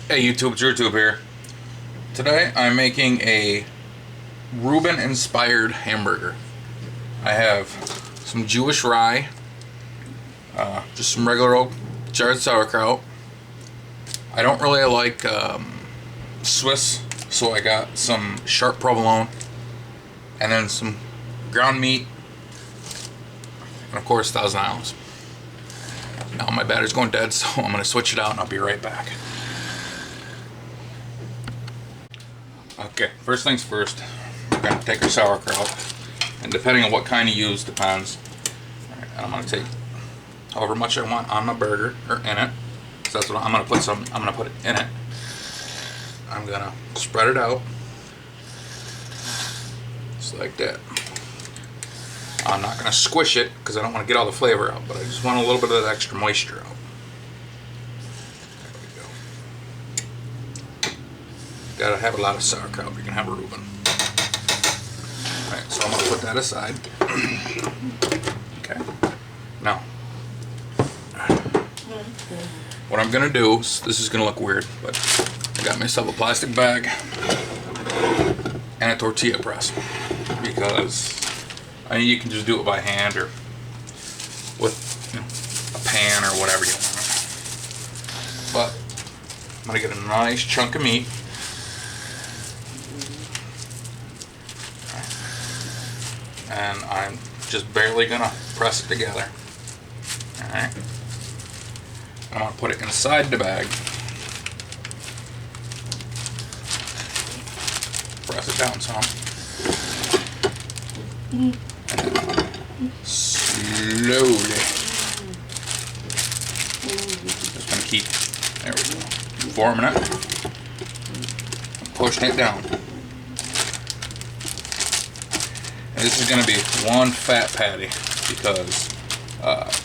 Hey YouTube, it's YouTube here. Today I'm making a Reuben inspired hamburger. I have some Jewish rye, just some regular old jarred sauerkraut. I don't really like Swiss, so I got some sharp provolone, and then some ground meat, and of course 1,000 Islands. Now my battery's going dead, so I'm going to switch it out and I'll be right back. Okay, first things first, we're going to take our sauerkraut, and depending on what kind you use, depends. All right, and I'm going to take however much I want on my burger, or in it. So that's what I'm going to put some, I'm going to put it in it. I'm going to spread it out, just like that. I'm not going to squish it, because I don't want to get all the flavor out, but I just want a little bit of that extra moisture out. Gotta have a lot of sauerkraut. You can have a Reuben. Alright, so I'm gonna put that aside. Okay. Now, what I'm gonna do, this is gonna look weird, but I got myself a plastic bag and a tortilla press, because I mean, you can just do it by hand or with a pan or whatever you want. But I'm gonna get a nice chunk of meat. And I'm just barely gonna press it together. Alright. I'm gonna put it inside the bag. Press it down some. And then slowly. Just gonna keep, there we go, forming it. Pushing it down. This is going to be one fat patty, because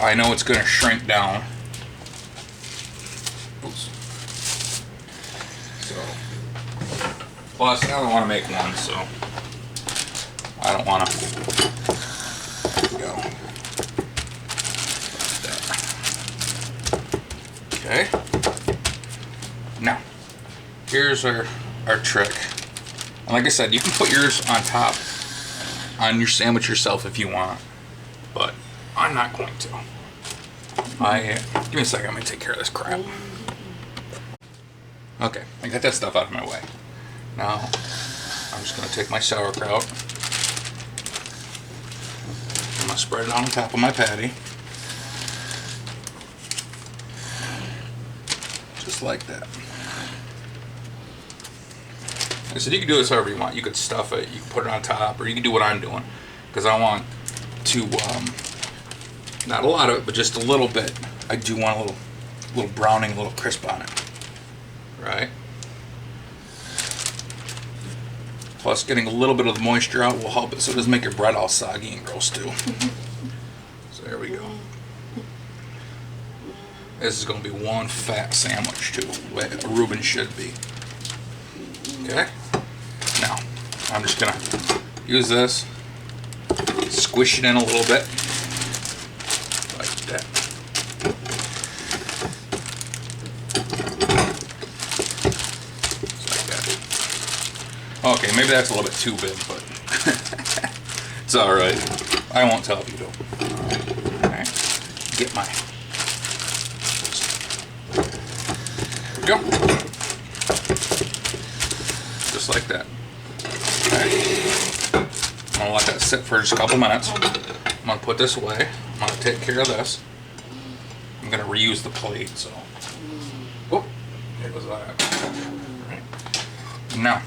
I know it's going to shrink down. Oops. So, plus I don't want to make one, so I don't want to go. Okay. Now, here's our trick. And like I said, you can put yours on top on your sandwich yourself if you want, but I'm not going to. Give me a second, I'm gonna take care of this crap. Okay, I got that stuff out of my way. Now, I'm just gonna take my sauerkraut. I'm gonna spread it on top of my patty. Just like that. I said you can do this however you want. You could stuff it, you can put it on top, or you can do what I'm doing, because I want to, not a lot of it, but just a little bit. I do want a little browning, a little crisp on it, right? Plus, getting a little bit of the moisture out will help it so it doesn't make your bread all soggy and gross too. So there we go. This is going to be one fat sandwich too, the way a Reuben should be. Okay. Now, I'm just gonna use this, squish it in a little bit, like that. Just like that. Okay, maybe that's a little bit too big, but it's alright. I won't tell if you do. Alright, get my... There we go. Just like that. Okay. I'm gonna let that sit for just a couple minutes. I'm gonna put this away. I'm gonna take care of this. I'm gonna reuse the plate, so. Oh, it was that. Right. Now,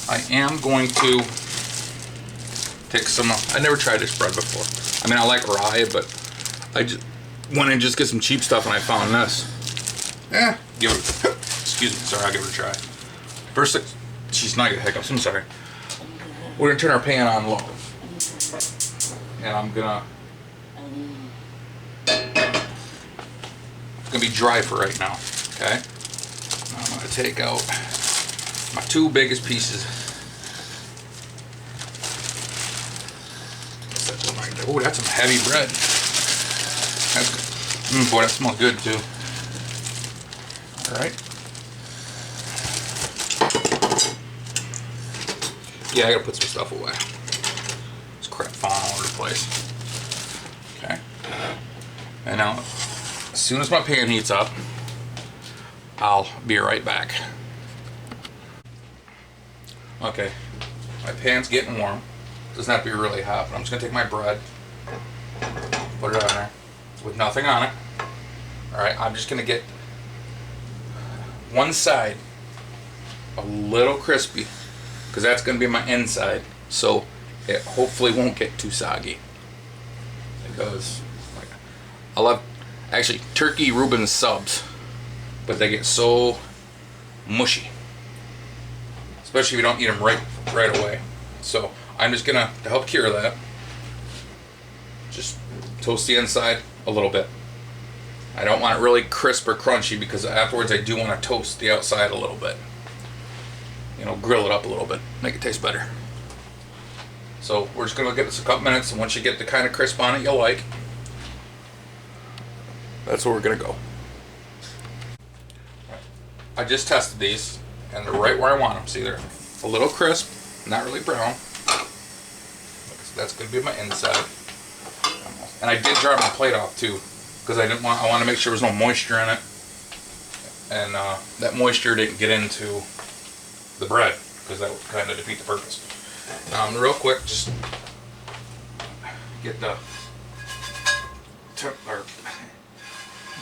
I am going to take some. I never tried this bread before. I mean, I like rye, but I just went and just get some cheap stuff, and I found this. Give it. Excuse me, sorry, I'll give it a try. First, she's not gonna hiccups, I'm sorry. We're gonna turn our pan on low. And I'm gonna... It's gonna be dry for right now, okay? Now I'm gonna take out my two biggest pieces. Oh, that's some heavy bread. That's good. Boy, that smells good too. Alright. Yeah, I gotta put some stuff away. There's crap falling all over the place. Okay. And now, as soon as my pan heats up, I'll be right back. Okay, my pan's getting warm. Doesn't have to be really hot, but I'm just gonna take my bread, put it on there with nothing on it. Alright, I'm just gonna get one side a little crispy, because that's going to be my inside, so it hopefully won't get too soggy. Because I love actually turkey Reuben subs, but they get so mushy, especially if you don't eat them right away. So I'm just gonna, to help cure that, just toast the inside a little bit. I don't want it really crisp or crunchy, because afterwards I do want to toast the outside a little bit. You know, grill it up a little bit, make it taste better. So we're just gonna give this a couple minutes, and once you get the kind of crisp on it you'll like, that's where we're gonna go. I just tested these, and they're right where I want them. See, they're a little crisp, not really brown. That's gonna be my inside. And I did dry my plate off too, because I want to make sure there was no moisture in it, and that moisture didn't get into the bread, because that would kind of defeat the purpose. Real quick, just get the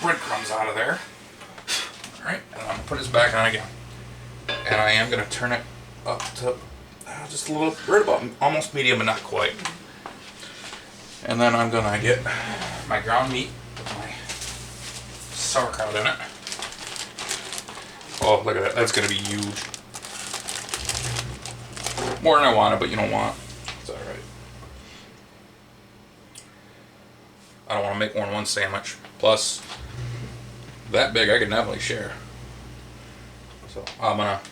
breadcrumbs out of there. Alright, and I'm going to put this back on again. And I am going to turn it up to just a little, right about almost medium, but not quite. And then I'm going to get my ground meat with my sauerkraut in it. Oh, look at that. That's going to be huge. More than I wanted, but you don't want. It's alright. I don't want to make more than one sandwich. Plus, that big I can definitely share. So I'm going to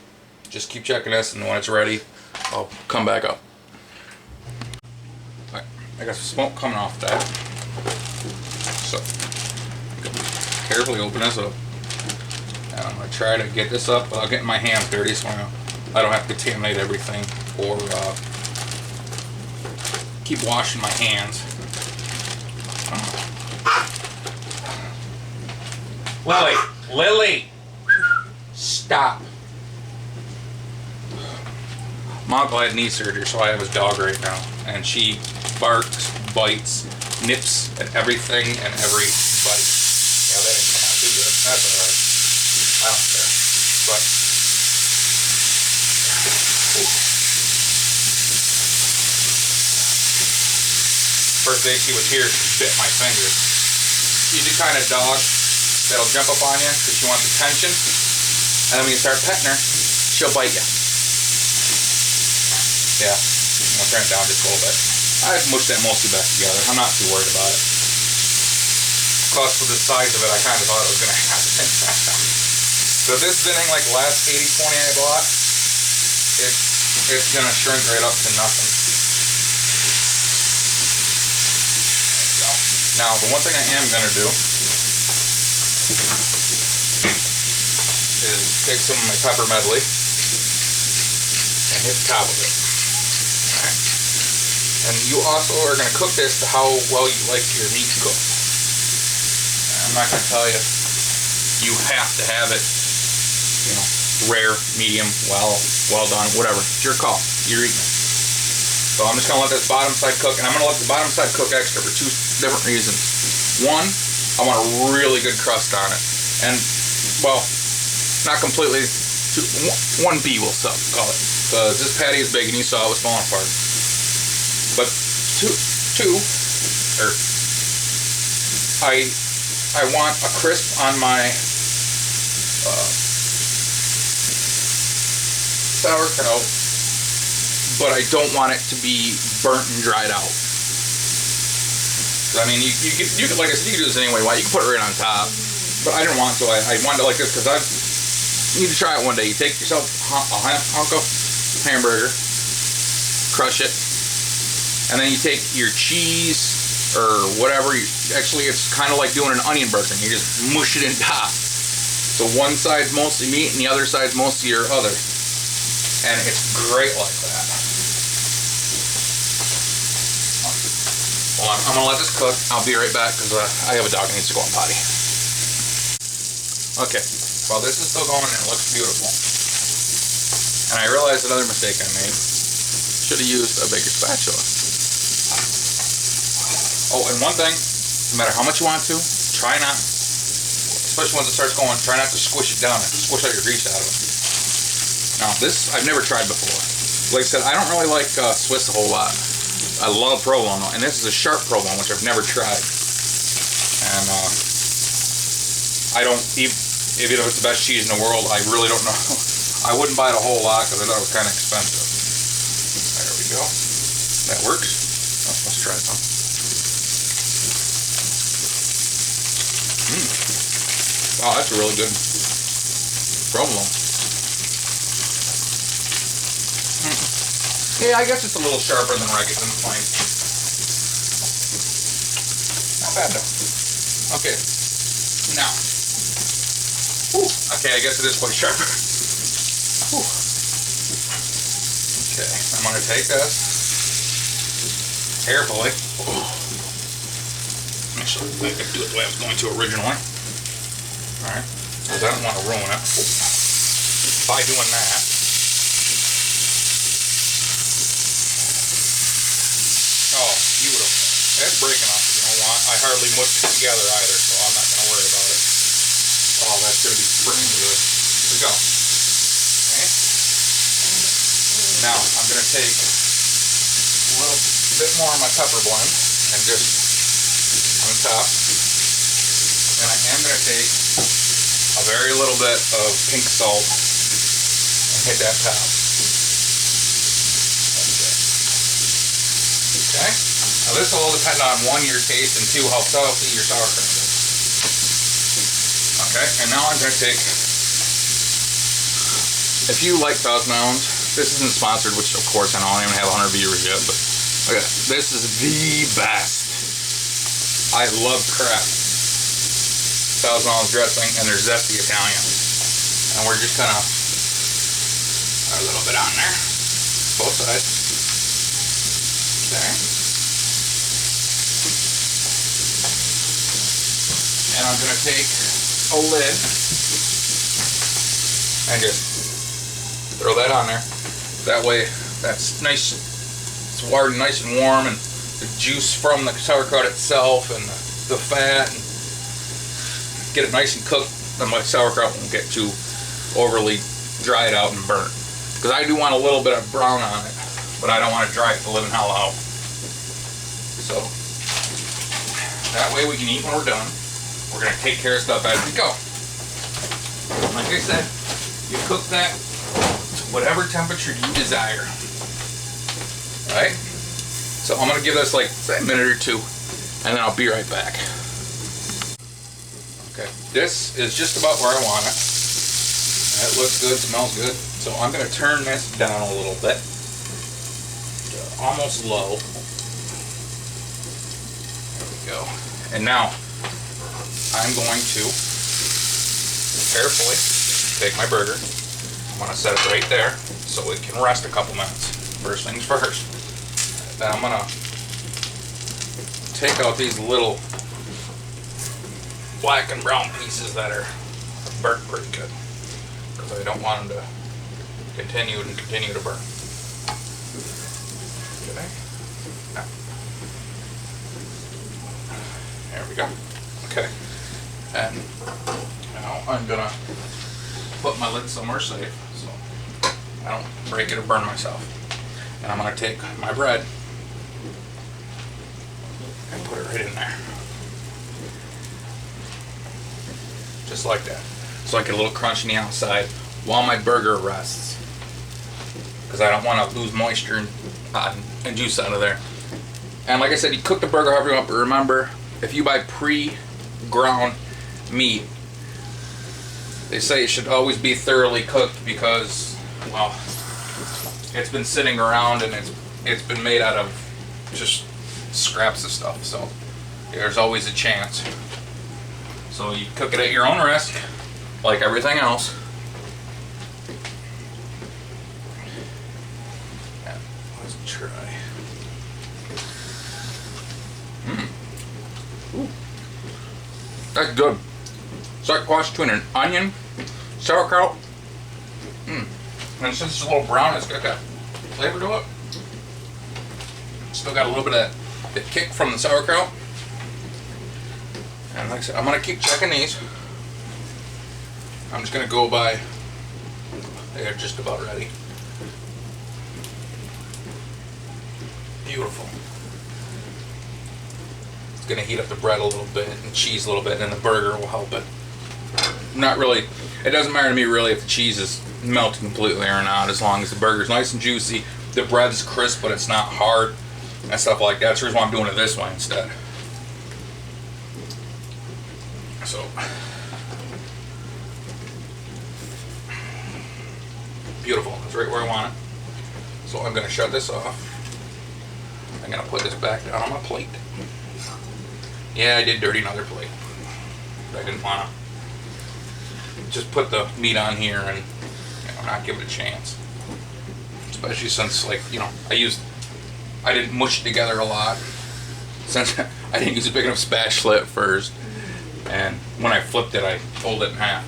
just keep checking this, and when it's ready, I'll come back up. Alright, I got some smoke coming off that. So, carefully open this up. And I'm going to try to get this up without getting my hands dirty, so I don't have to contaminate everything, or keep washing my hands. Lily, stop. My uncle had knee surgery, so I have his dog right now, and she barks, bites, nips at everything and everybody. Yeah, that didn't come out too good. That's alright. I don't care. But first day she was here, she bit my finger. She's the kind of dog that'll jump up on you because she wants attention, and then when you start petting her, she'll bite you. Yeah, I'm gonna turn it down just a little bit. I've mushed that mostly back together. I'm not too worried about it. Plus, with the size of it, I kind of thought it was gonna happen. So if this is anything like the last 80-20 I bought, it's gonna shrink right up to nothing. Now, the one thing I am gonna do is take some of my pepper medley and hit the top of it. Alright. And you also are gonna cook this to how well you like your meat cooked. I'm not gonna tell you you have to have it, you know, rare, medium, well done, whatever. It's your call. You're eating it. So I'm just gonna let this bottom side cook, and I'm gonna let the bottom side cook extra for two different reasons. One, I want a really good crust on it, and well, not completely. 1B we'll call it, because this patty is big, and you saw it was falling apart. But I want a crisp on my sauerkraut, but I don't want it to be burnt and dried out. I mean, you could, like I said, you can do this anyway. You can put it right on top, but I didn't want to. I wanted it like this because you need to try it one day. You take yourself a hunk of hamburger, crush it, and then you take your cheese or whatever. Actually, it's kind of like doing an onion burger. You just mush it in top. So one side's mostly meat and the other side's mostly your other. And it's great like that. Hold on, I'm gonna let this cook. I'll be right back because I have a dog that needs to go on potty. Okay, well this is still going and it looks beautiful. And I realized another mistake I made. Should have used a bigger spatula. Oh, and one thing, no matter how much you want to, try not, especially once it starts going, try not to squish it down and squish all your grease out of it. Now this, I've never tried before. Like I said, I don't really like Swiss a whole lot. I love provolone, and this is a sharp provolone, which I've never tried. And I don't, even if it's the best cheese in the world, I really don't know. I wouldn't buy it a whole lot because I thought it was kind of expensive. There we go. That works. Let's try some. Oh, that's a really good provolone. Yeah, I guess it's a little sharper than regular than plain. Not bad though. Okay. Now. Whew. Okay, I guess it is quite sharper. Whew. Okay, I'm gonna take this carefully. Actually, I could do it the way I was going to originally. Alright, because I don't want to ruin it by doing that. Oh, beautiful. That's breaking off, you know what? I hardly mushed it together either, so I'm not going to worry about it. Oh, that's going to be freaking good. Here we go. Okay. Now, I'm going to take a little bit more of my pepper blend and just on top. And I am going to take a very little bit of pink salt and hit that top. Okay. Now this will all depend on one, your taste, and two, how salty your sauerkraut is. Okay, and now I'm going to take, if you like Thousand Island, this isn't sponsored, which of course I don't even have 100 viewers yet, but okay, this is the best. I love Kraft Thousand Island dressing, and there's zesty Italian. And we're just gonna put a little bit on there, both sides. There. And I'm going to take a lid and just throw that on there. That way, that's nice, it's nice and warm, and the juice from the sauerkraut itself and the fat, and get it nice and cooked, then my sauerkraut won't get too overly dried out and burnt. Because I do want a little bit of brown on it, but I don't want to dry it the living hell out. So, that way we can eat when we're done. We're going to take care of stuff as we go. Like I said, you cook that to whatever temperature you desire. Alright? So I'm going to give this like a minute or two, and then I'll be right back. Okay, this is just about where I want it. It looks good, smells good. So I'm going to turn this down a little bit. Almost low. There we go. And now I'm going to carefully take my burger. I'm going to set it right there so it can rest a couple minutes. First things first. Then I'm going to take out these little black and brown pieces that are burnt pretty good, because I don't want them to continue to burn. Okay. Now. There we go. Okay. And now I'm gonna put my lid somewhere safe so I don't break it or burn myself. And I'm gonna take my bread and put it right in there. Just like that. So I get a little crunch on the outside while my burger rests. Because I don't want to lose moisture and juice out of there. And like I said, you cook the burger however you want, but remember, if you buy pre-ground meat, they say it should always be thoroughly cooked because, well, it's been sitting around and it's been made out of just scraps of stuff, so there's always a chance. So you cook it at your own risk, like everything else. Yeah, let's try. Ooh. That's good. It's like cross between an onion, sauerkraut, and since it's a little brown, it's got that flavor to it. Still got a little bit of the kick from the sauerkraut. And like I said, I'm gonna keep checking these. I'm just gonna go by. They're just about ready. Beautiful. It's gonna heat up the bread a little bit and cheese a little bit, and then the burger will help it. Not really. It doesn't matter to me really if the cheese is melted completely or not, as long as the burger's nice and juicy, the bread's crisp but it's not hard, and stuff like that. That's the reason why I'm doing it this way instead. So, beautiful. That's right where I want it. So I'm going to shut this off. I'm going to put this back down on my plate. Yeah, I did dirty another plate. But I didn't want to just put the meat on here and not give it a chance. Especially since, like, I didn't mush it together a lot. Since I didn't use a big enough spatula at first. And when I flipped it, I folded it in half.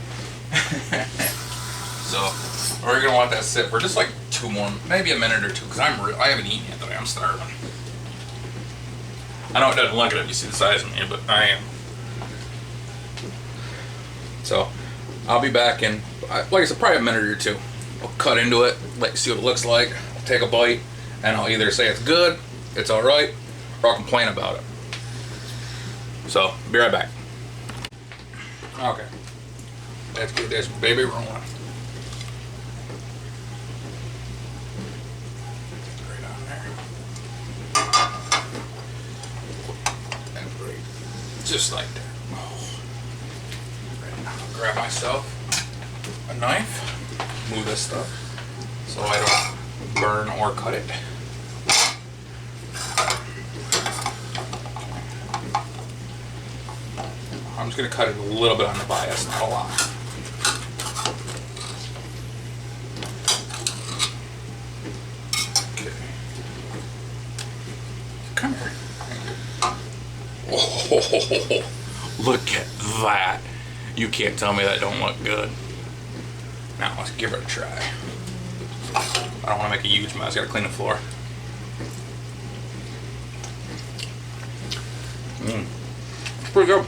So we're gonna let that sit for just like 2 more, maybe a minute or 2, because I haven't eaten yet today. I'm starving. I know it doesn't look it if you see the size of me, but I am. So I'll be back in, like I said, probably a minute or 2. I'll cut into it, see what it looks like. I'll take a bite, and I'll either say it's good, it's all right, or I'll complain about it. So be right back. Okay, let's get this baby rolling. Right on there. That's great. Just like that. Oh. Right now, I'll grab myself a knife, move this stuff so I don't burn or cut it. I'm just going to cut it a little bit on the bias, not a lot. Okay. Come here. Oh, look at that. You can't tell me that don't look good. Now let's give it a try. I don't want to make a huge mess. Got to clean the floor. It's pretty good.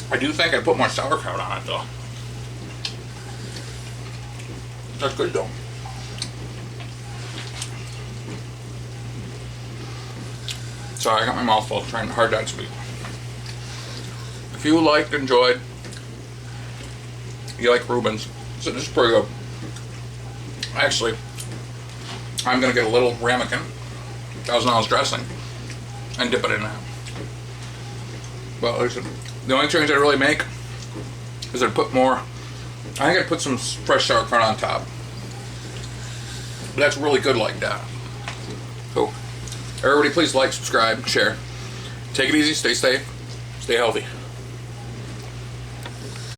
I do think I put more sauerkraut on it though. That's good though. Sorry, I got my mouth full trying hard not to speak. If you liked, enjoyed, you like Reuben's, so this is pretty good. Actually, I'm gonna get a little ramekin, $1,000 dressing, and dip it in that. But listen, the only change I really make is I'd put more, I think I'd put some fresh sauerkraut on top. But that's really good like that. So, everybody please like, subscribe, share. Take it easy, stay safe, stay healthy.